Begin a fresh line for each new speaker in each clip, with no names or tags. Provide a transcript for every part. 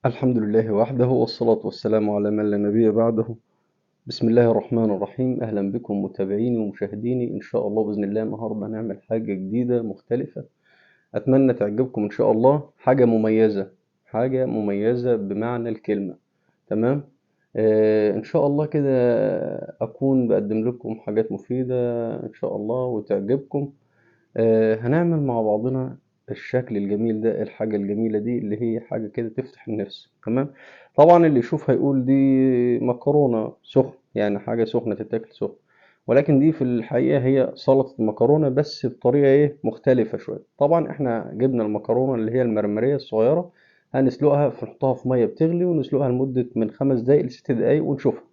الحمد لله وحده والصلاة والسلام على من لا نبي بعده. بسم الله الرحمن الرحيم. أهلا بكم متابعيني ومشاهديني. إن شاء الله بإذن الله النهاردة هنعمل حاجة جديدة مختلفة، أتمنى تعجبكم إن شاء الله. حاجة مميزة، حاجة مميزة بمعنى الكلمة. تمام. إن شاء الله كده أكون بقدم لكم حاجات مفيدة إن شاء الله وتعجبكم. هنعمل مع بعضنا الشكل الجميل ده، الحاجة الجميلة دي اللي هي حاجة كده تفتح النفس. تمام. طبعا اللي يشوف هيقول دي مكرونة سخن، يعني حاجة سخنة تتاكل سخن، ولكن دي في الحقيقة هي سلطة مكرونة بس بطريقة ايه مختلفة شوية. طبعا احنا جبنا المكرونة اللي هي المرمرية الصغيرة، هنسلقها نحطها في مية بتغلي ونسلقها لمدة من 5 دقايق ل6 دقايق ونشوفها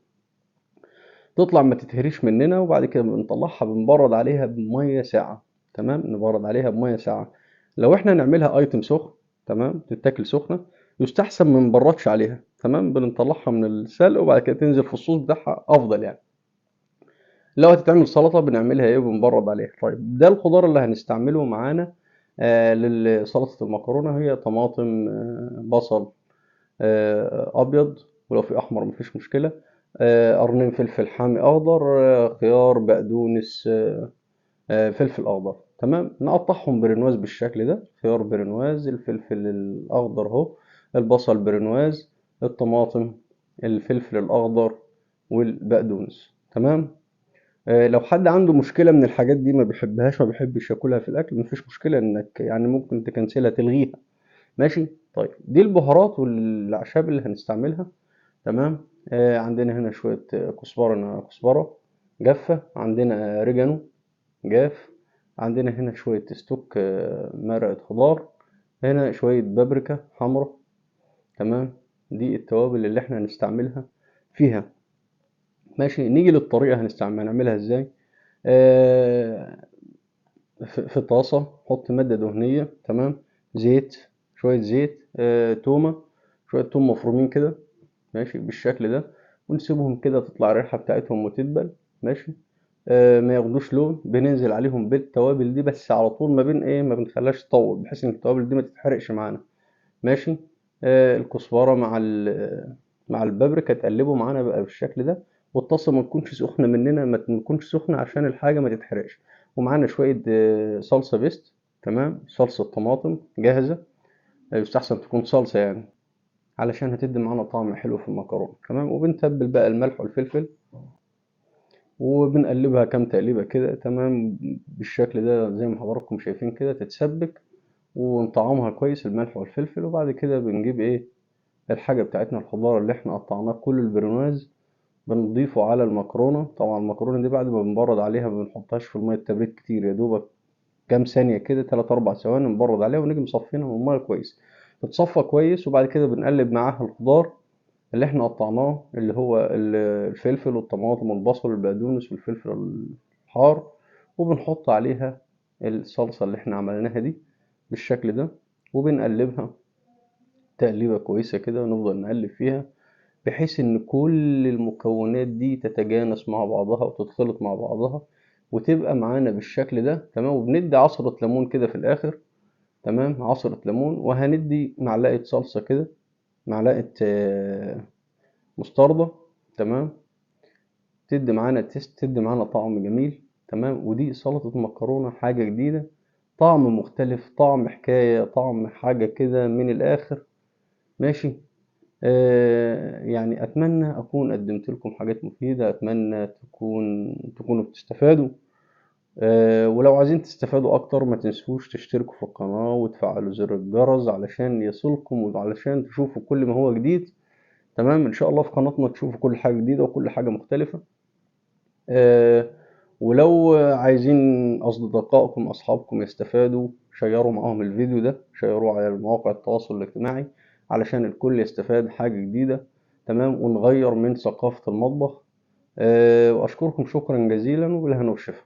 تطلع ما تتهريش مننا. وبعد كده بنطلعها بنبرد عليها بمية ساقعة. تمام، نبرد عليها بمية ساقعة. لو احنا نعملها ايتم سخن، تمام، تتاكل سخنة، يستحسن ما نبردش عليها. تمام، بنطلعها من السلق وبعد كده تنزل في الصوص بتاعها افضل يعني. لو هتتعمل سلطة بنعملها ايه وبنبرد عليها. طيب ده الخضار اللي هنستعمله معانا لسلطة المكرونة، هي طماطم، بصل ابيض، ولو في احمر مفيش مشكله، قرنين فلفل حامي اخضر، خيار، بقدونس، فلفل اخضر. تمام، نقطعهم برنواز بالشكل ده. خيار برنواز، الفلفل الاخضر اهو، البصل برنواز، الطماطم، الفلفل الاخضر، والبقدونس. تمام. لو حد عنده مشكله من الحاجات دي ما بيحبهاش، ما بيحبش ياكلها في الاكل، مفيش مشكله انك يعني ممكن تكنسلها تلغيها. ماشي. طيب دي البهارات والأعشاب اللي هنستعملها. تمام. عندنا هنا شوية كزبرة، كزبرة جافة، عندنا ريجانو جاف، عندنا هنا شوية ستوك مرقة خضار، هنا شوية بابريكا حمرا. تمام. دي التوابل اللي احنا هنستعملها فيها. ماشي، نيجي للطريقة هنعملها ازاي. آه، في طاسة حط مادة دهنية. تمام. زيت، شوية زيت، تومة، شوية توم مفرومين كده، ماشي بالشكل ده، ونسيبهم كده تطلع الريحة بتاعتهم وتدبل. ماشي. ما ياخدوش لون، بننزل عليهم بالتوابل دي بس على طول، ما بين ايه ما بنخليهاش تطول بحيث ان التوابل دي ما تتحرقش معانا. ماشي. الكزبرة مع البابريكا تقلبوا معانا بقى بالشكل ده، والطاسة ما تكونش سخنة مننا، ما تكونش سخنة عشان الحاجة ما تتحرقش. ومعانا شوية صلصة بيست. تمام، صلصة طماطم جاهزة، يستحسن تكون صلصة يعني علشان هتدي معانا طعم حلو في المكرونة. تمام. وبنتبل بقى الملح والفلفل وبنقلبها كام تقليبة كده. تمام، بالشكل ده زي ما حضراتكم شايفين كده تتسبك ونطعمها كويس الملح والفلفل. وبعد كده بنجيب ايه الحاجة بتاعتنا، الخضار اللي احنا قطعناه كل البرنواز، بنضيفه على المكرونة. طبعا المكرونة دي بعد ما بنبرد عليها ما بنحطهاش في المية تبريد كتير، يا دوبك كام ثانية كده، 3 4 ثواني نبرد عليها ونيجي مصفينها من المية كويس، تتصفى كويس. وبعد كده بنقلب معاها الخضار اللي احنا قطعناه، اللي هو الفلفل والطماطم والبصل والبقدونس والفلفل الحار، وبنحط عليها الصلصة اللي احنا عملناها دي بالشكل ده، وبنقلبها تقليبة كويسة كده، ونفضل نقلب فيها بحيث إن كل المكونات دي تتجانس مع بعضها وتتخلط مع بعضها وتبقى معانا بالشكل ده. تمام. وبندي عصرة ليمون كده في الآخر. تمام، عصرة ليمون، وهندي معلقة صلصة كده، معلقة مستردة. تمام، تدي معانا تيست، تدي معانا طعم جميل. تمام. ودي سلطة مكرونة حاجة جديدة، طعم مختلف، طعم حكاية، طعم حاجة كده من الآخر. ماشي. يعني أتمنى أكون قدمت لكم حاجات مفيدة، أتمنى تكونوا بتستفادوا. ولو عايزين تستفادوا أكتر ما تنسوش تشتركوا في القناة وتفعلوا زر الجرس علشان يصلكم وعلشان تشوفوا كل ما هو جديد. تمام. إن شاء الله في قناتنا تشوفوا كل حاجة جديدة وكل حاجة مختلفة. آه، ولو عايزين أصدقائكم أصحابكم يستفادوا، شيروا معاهم الفيديو ده، شيروه على مواقع التواصل الاجتماعي علشان الكل يستفاد حاجة جديدة. تمام، ونغير من ثقافة المطبخ. وأشكركم شكرا جزيلا، وبالهنا والشفا.